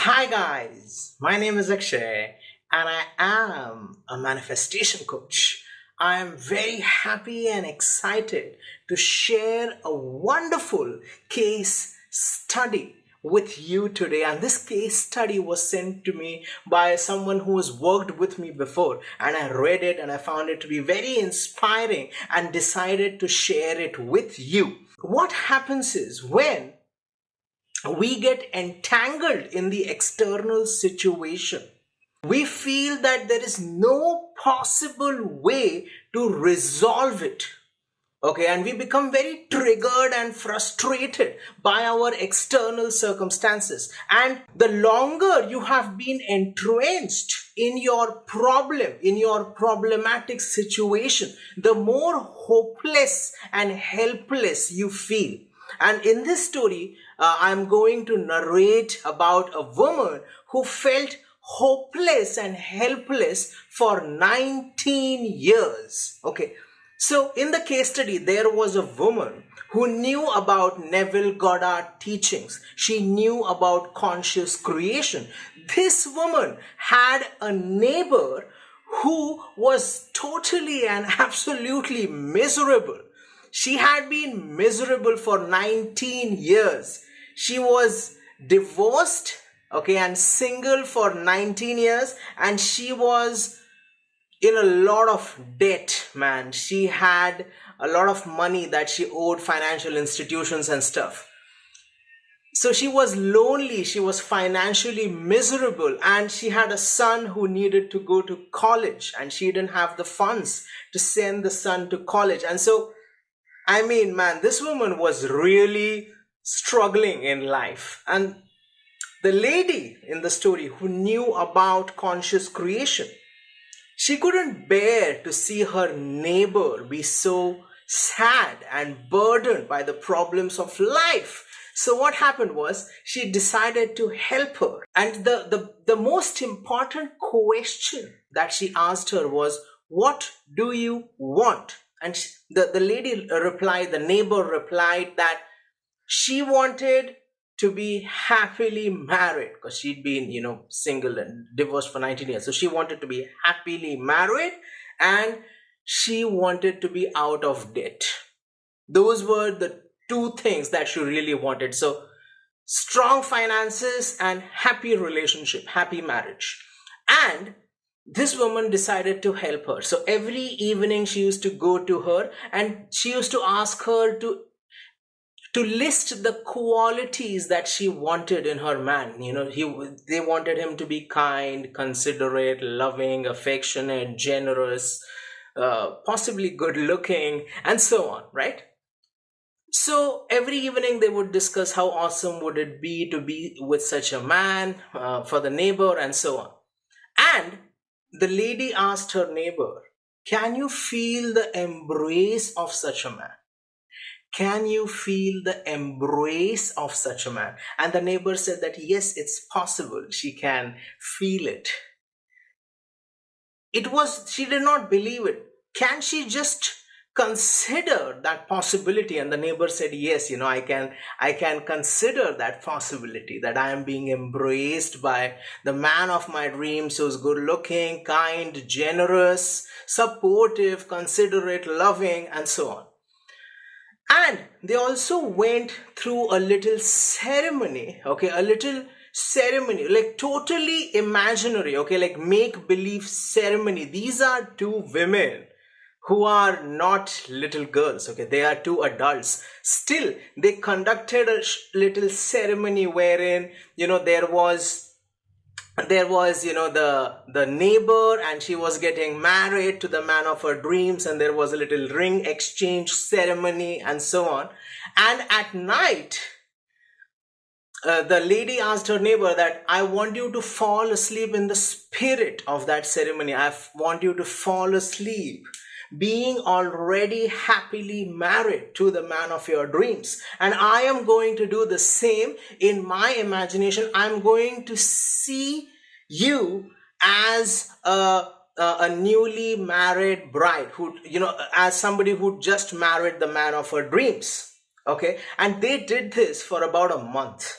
Hi guys, my name is Akshay and I am a manifestation coach. I am very happy and excited to share a wonderful case study with you today. And this case study was sent to me by someone who has worked with me before. And I read it and I found it to be very inspiring and decided to share it with you. What happens is when we get entangled in the external situation, we feel that there is no possible way to resolve it. Okay, and we become very triggered and frustrated by our external circumstances. And the longer you have been entrenched in your problem, in your problematic situation, the more hopeless and helpless you feel. And in this story, I'm going to narrate about a woman who felt hopeless and helpless for 19 years. Okay. So in the case study, there was a woman who knew about Neville Goddard teachings. She knew about conscious creation. This woman had a neighbor who was totally and absolutely miserable. She had been miserable for 19 years. She was divorced, okay, and single for 19 years, and she was in a lot of debt, man. She had a lot of money that she owed financial institutions and stuff. So she was lonely, she was financially miserable, and she had a son who needed to go to college, and she didn't have the funds to send the son to college. And so, I mean, man, this woman was really struggling in life. And the lady in the story who knew about conscious creation, she couldn't bear to see her neighbor be so sad and burdened by the problems of life. So what happened was she decided to help her. And the most important question that she asked her was, "What do you want?" And the lady replied, the neighbor replied that she wanted to be happily married because she'd been, single and divorced for 19 years. So she wanted to be happily married and she wanted to be out of debt. Those were the two things that she really wanted. So strong finances and happy relationship, happy marriage. And this woman decided to help her. So every evening she used to go to her and she used to ask her to list the qualities that she wanted in her man. They wanted him to be kind, considerate, loving, affectionate, generous, possibly good looking, and so on, right? So every evening they would discuss how awesome would it be to be with such a man, for the neighbor, and so on. And the lady asked her neighbor, "Can you feel the embrace of such a man? Can you feel the embrace of such a man?" And the neighbor said that yes, it's possible. She can feel it. She did not believe it. Can she just consider that possibility? And the neighbor said, yes, I can consider that possibility, that I am being embraced by the man of my dreams who's good looking, kind, generous, supportive, considerate, loving, and so on. And they also went through a little ceremony, like totally imaginary, like make-believe ceremony. These are two women who are not little girls, they are two adults. Still, they conducted a little ceremony wherein, there was the neighbor, and she was getting married to the man of her dreams, and there was a little ring exchange ceremony and so on. And at night, the lady asked her neighbor that, "I want you to fall asleep in the spirit of that ceremony. I want you to fall asleep being already happily married to the man of your dreams. And I am going to do the same in my imagination. I'm going to see you as a newly married bride who, as somebody who just married the man of her dreams." Okay. And they did this for about a month.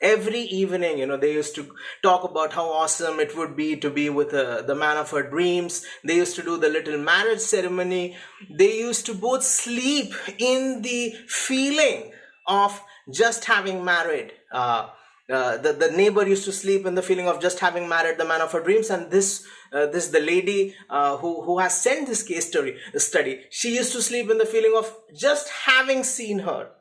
Every evening, they used to talk about how awesome it would be to be with the man of her dreams. They used to do the little marriage ceremony. They used to both sleep in the feeling of just having married. The neighbor used to sleep in the feeling of just having married the man of her dreams, and this the lady who has sent this case study, she used to sleep in the feeling of just having seen her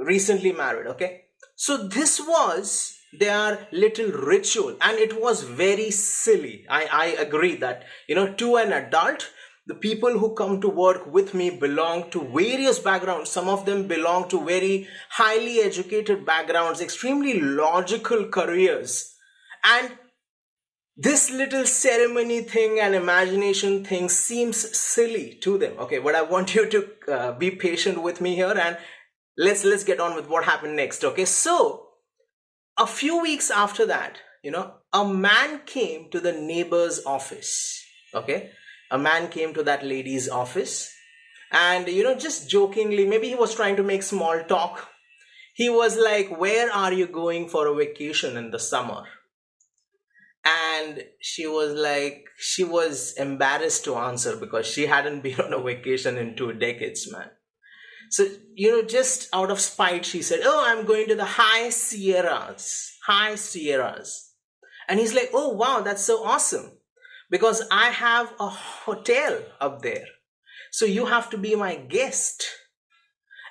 recently married. Okay, so this was their little ritual, and it was very silly. I agree that, to an adult, the people who come to work with me belong to various backgrounds. Some of them belong to very highly educated backgrounds, extremely logical careers. And this little ceremony thing and imagination thing seems silly to them. Okay, but I want you to be patient with me here, and let's get on with what happened next. Okay, so a few weeks after that, a man came to the neighbor's office. Okay, a man came to that lady's office, and just jokingly, maybe he was trying to make small talk. He was like, "Where are you going for a vacation in the summer?" And she was embarrassed to answer because she hadn't been on a vacation in 2 decades, man. So, just out of spite, she said, "Oh, I'm going to the High Sierras. High Sierras." And he's like, "Oh, wow, that's so awesome. Because I have a hotel up there. So you have to be my guest."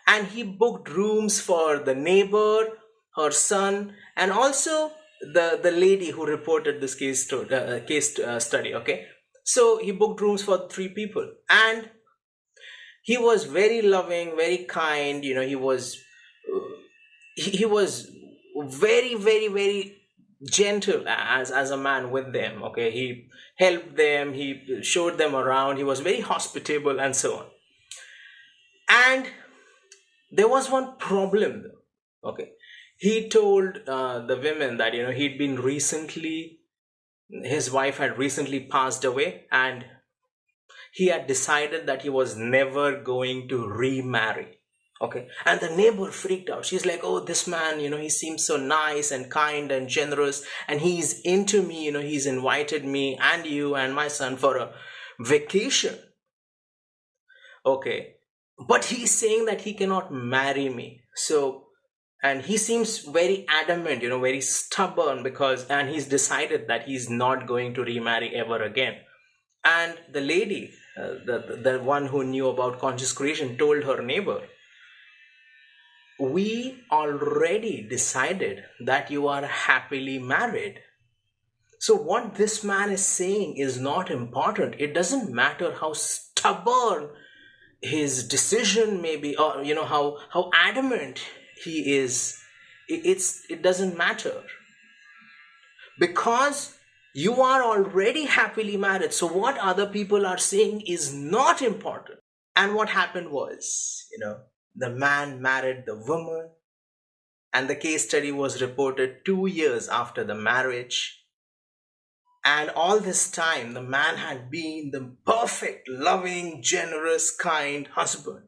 And he booked rooms for the neighbor, her son, and also the lady who reported this case study. Okay, so he booked rooms for 3 people, and he was very loving, very kind. He was very, very, very gentle as a man with them. Okay, he helped them, he showed them around, he was very hospitable, and so on. And there was one problem though. Okay, he told the women that his wife had recently passed away, and he had decided that he was never going to remarry. Okay, and the neighbor freaked out. She's like, "Oh, this man, he seems so nice and kind and generous, and he's into me, he's invited me and you and my son for a vacation. Okay, but he's saying that he cannot marry me." So, and he seems very adamant, very stubborn, and he's decided that he's not going to remarry ever again. And the lady, the one who knew about conscious creation, told her neighbor, "We already decided that you are happily married. So what this man is saying is not important. It doesn't matter how stubborn his decision may be, or how adamant he is. It doesn't matter, because you are already happily married. So what other people are saying is not important." And what happened was, the man married the woman, and the case study was reported 2 years after the marriage. And all this time, the man had been the perfect, loving, generous, kind husband.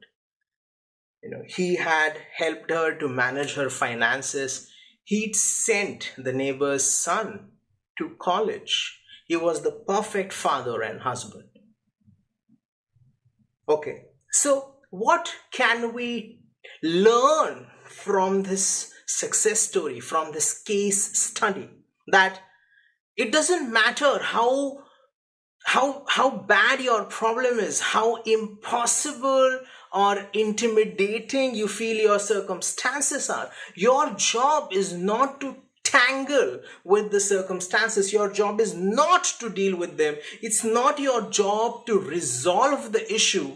He had helped her to manage her finances. He'd sent the neighbor's son to college. He was the perfect father and husband. Okay, so what can we learn from this success story, from this case study? That it doesn't matter how bad your problem is, how impossible or intimidating you feel your circumstances are. Your job is not to tangle with the circumstances. Your job is not to deal with them. It's not your job to resolve the issue.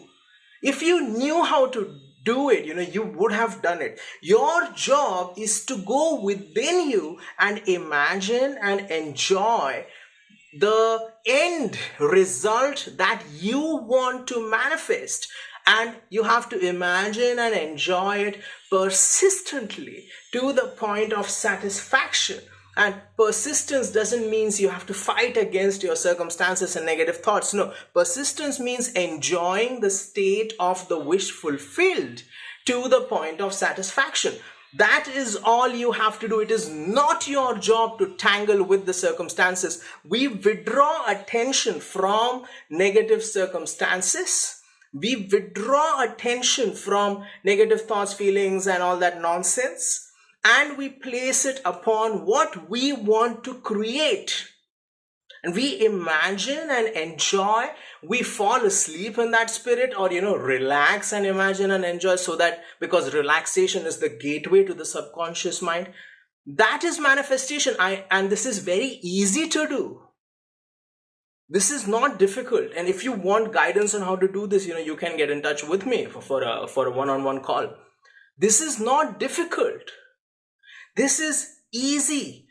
If you knew how to do it, you would have done it. Your job is to go within you and imagine and enjoy the end result that you want to manifest. And you have to imagine and enjoy it persistently to the point of satisfaction. And persistence doesn't mean you have to fight against your circumstances and negative thoughts. No, persistence means enjoying the state of the wish fulfilled to the point of satisfaction. That is all you have to do. It is not your job to tangle with the circumstances. We withdraw attention from negative circumstances. We withdraw attention from negative thoughts, feelings, and all that nonsense. And we place it upon what we want to create. And we imagine and enjoy. We fall asleep in that spirit, or relax and imagine and enjoy, so that, because relaxation is the gateway to the subconscious mind. That is manifestation. And this is very easy to do. This is not difficult. And if you want guidance on how to do this, you can get in touch with me for a one-on-one call. This is not difficult. This is easy.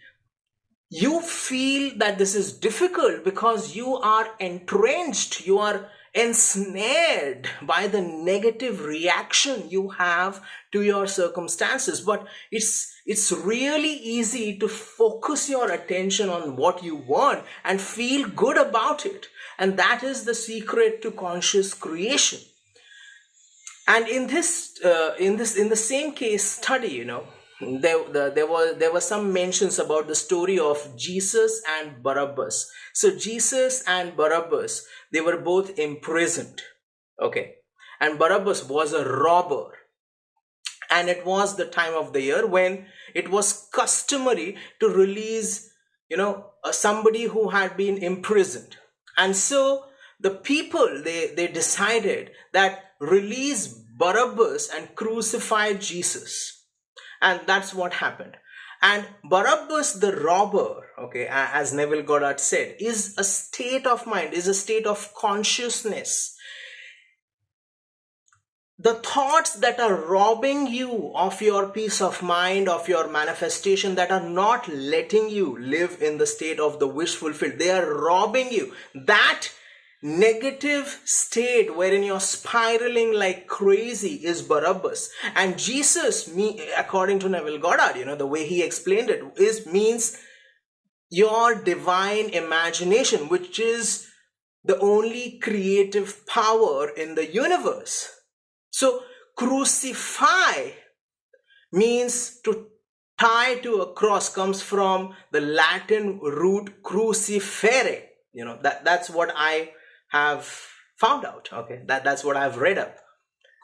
You feel that this is difficult because you are entrenched, you are ensnared by the negative reaction you have to your circumstances. But it's really easy to focus your attention on what you want and feel good about it. And that is the secret to conscious creation. And in the same case study, there were some mentions about the story of Jesus and Barabbas. So Jesus and Barabbas, they were both imprisoned. Okay. And Barabbas was a robber. And it was the time of the year when it was customary to release, somebody who had been imprisoned. And so the people, they decided that release Barabbas and crucify Jesus. And that's what happened. And Barabbas the robber, okay, as Neville Goddard said, is a state of mind, is a state of consciousness. The thoughts that are robbing you of your peace of mind, of your manifestation, that are not letting you live in the state of the wish fulfilled, they are robbing you. That negative state wherein you're spiraling like crazy is Barabbas. And Jesus, according to Neville Goddard, the way he explained it means your divine imagination, which is the only creative power in the universe. So crucify means to tie to a cross, comes from the Latin root crucifere. That's what I have found out. Okay, that's what I've read up.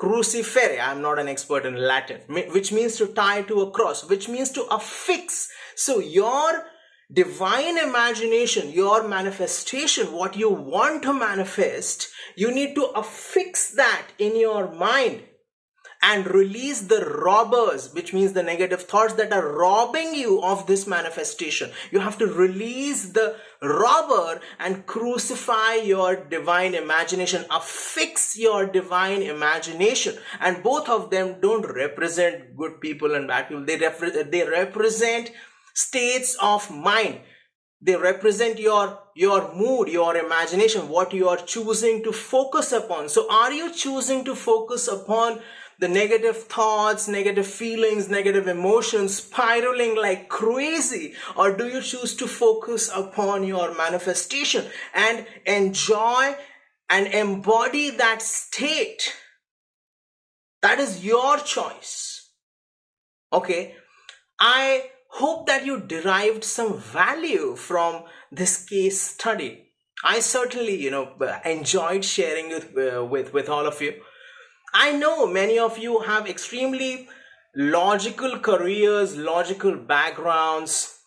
Crucifere, I'm not an expert in Latin, which means to tie to a cross, which means to affix. So your divine imagination, your manifestation, what you want to manifest, you need to affix that in your mind and release the robbers, which means the negative thoughts that are robbing you of this manifestation. You have to release the robber and crucify your divine imagination, affix your divine imagination. And both of them don't represent good people and bad people. They represent states of mind. They represent your mood, your imagination, what you are choosing to focus upon. So are you choosing to focus upon the negative thoughts, negative feelings, negative emotions spiraling like crazy? Or do you choose to focus upon your manifestation and enjoy and embody that state? That is your choice. Okay, I hope that you derived some value from this case study. I certainly, enjoyed sharing it with all of you. I know many of you have extremely logical careers, logical backgrounds.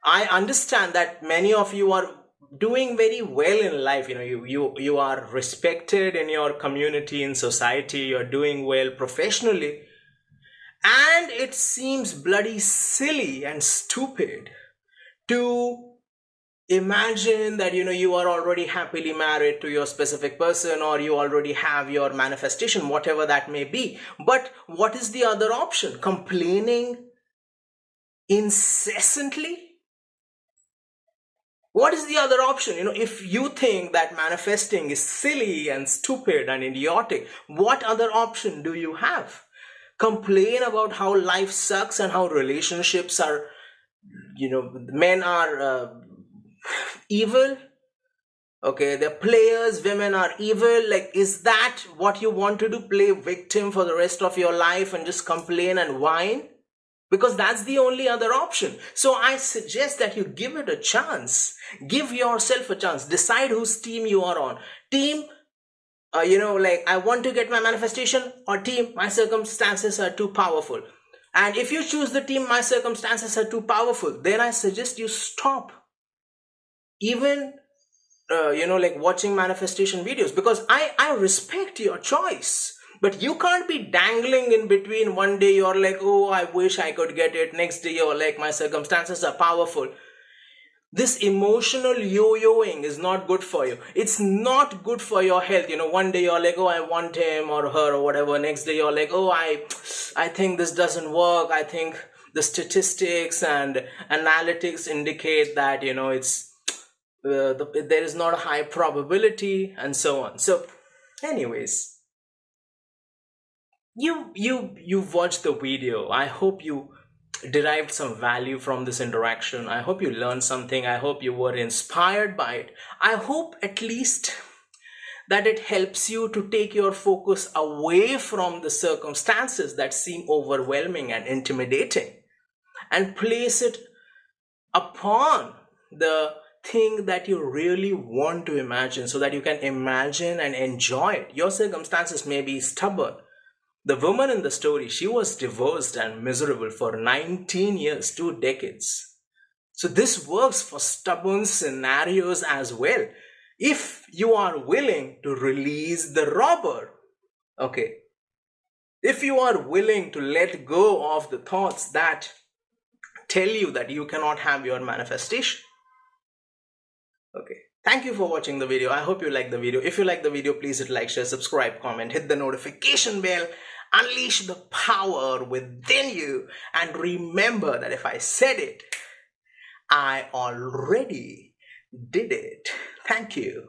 I understand that many of you are doing very well in life. You are respected in your community, in society. You're doing well professionally. And it seems bloody silly and stupid to imagine that you are already happily married to your specific person, or you already have your manifestation, whatever that may be. But what is the other option? Complaining incessantly? What is the other option? If you think that manifesting is silly and stupid and idiotic, what other option do you have? Complain about how life sucks and how relationships are, men are evil? Okay, the players, women are evil. Like, is that what you want to do? Play victim for the rest of your life and just complain and whine? Because that's the only other option. So I suggest that you give it a chance. Give yourself a chance. Decide whose team you are on. Team, like, I want to get my manifestation, or team, my circumstances are too powerful. And if you choose the team, my circumstances are too powerful, then I suggest you stop. Even like watching manifestation videos, because I respect your choice, but you can't be dangling in between. One day you're like, oh, I wish I could get it. Next day you're like, my circumstances are powerful. This emotional yo-yoing is not good for you. It's not good for your health. One day you're like, oh, I want him or her or whatever. Next day you're like, oh, I think this doesn't work. I think the statistics and analytics indicate that it's there is not a high probability, and so on. So anyways, you've watched the video. I hope you derived some value from this interaction. I hope you learned something. I hope you were inspired by it. I hope at least that it helps you to take your focus away from the circumstances that seem overwhelming and intimidating, and place it upon the thing that you really want to imagine, so that you can imagine and enjoy it. Your circumstances may be stubborn. The woman in the story, she was divorced and miserable for 19 years, 2 decades. So this works for stubborn scenarios as well. If you are willing to release the robber, okay, if you are willing to let go of the thoughts that tell you that you cannot have your manifestation. Okay, thank you for watching the video. I hope you like the video. If you like the video, please hit like, share, subscribe, comment, hit the notification bell, unleash the power within you, and remember that if I said it, I already did it. Thank you.